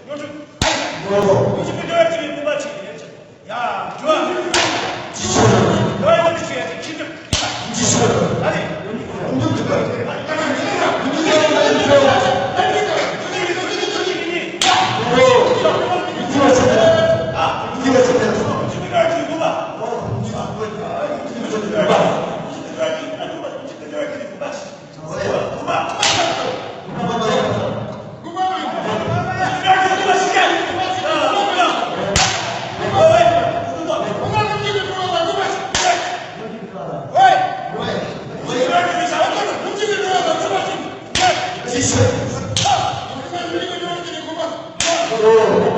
요즘 너희들이 못 맞지. 야, 좋아. 너희들 취해야지. 진짜. 아니. 오.